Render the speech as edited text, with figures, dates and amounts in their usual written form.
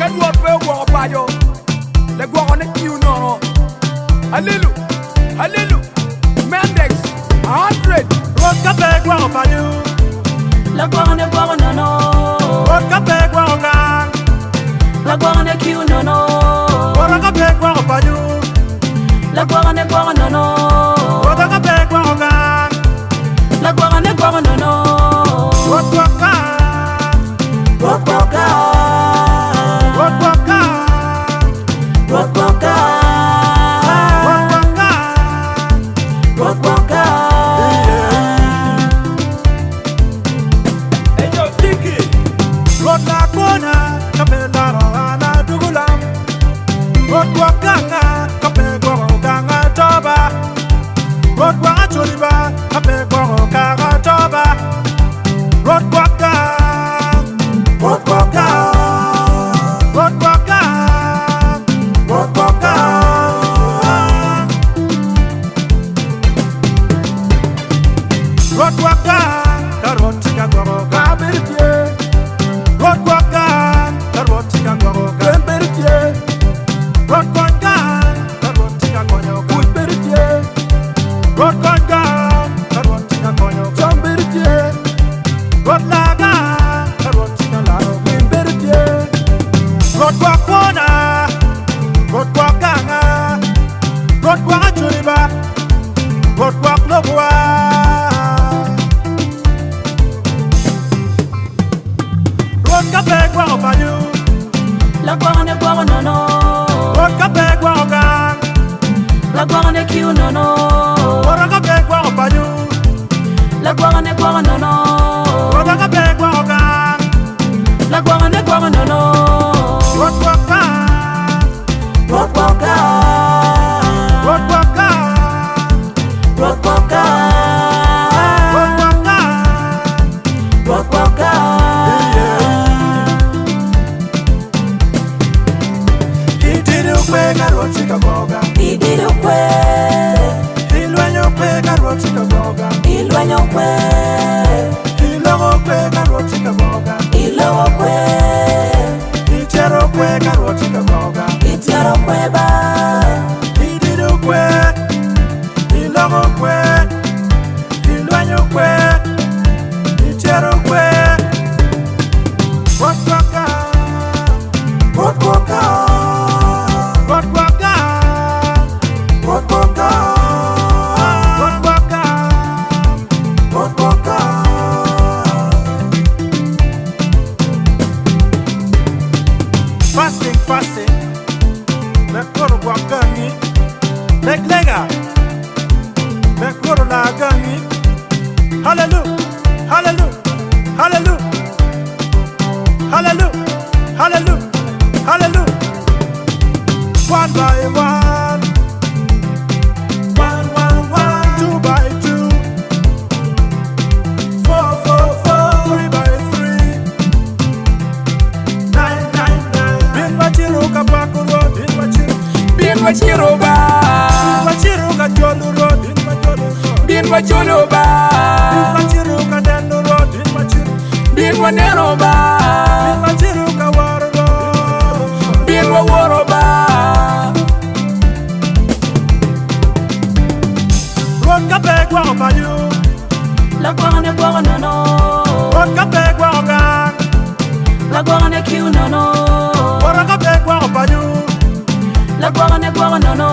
dua pe wo pa yo. Le go on you no. Hallelujah. Mendex 100. Road cafe go pa you. Le go on no. Road cafe go gang. Le go on you no. Road cafe go pa you. Le go on no. Road cafe go gang. Le go on no. Road gang. Road gang. Road gang. Road gang. Fasting. Me koro kwa gangi. Mek lega. Me koro la gangi. Hallelujah. One by one. One. 2 by 2. 4, 3 by 3. 9. Bin machiru kapakuro. Bin machiru ba. Machiru kajolu road. Bin machiru ba. Machiru kadelu road. Bin wanero ba. Machiru kawaru road. Bin waworo ba. Road cafe go pa you. Le go on no. Road cafe go gang. Le go on no. Road cafe go pa you. Le go on no.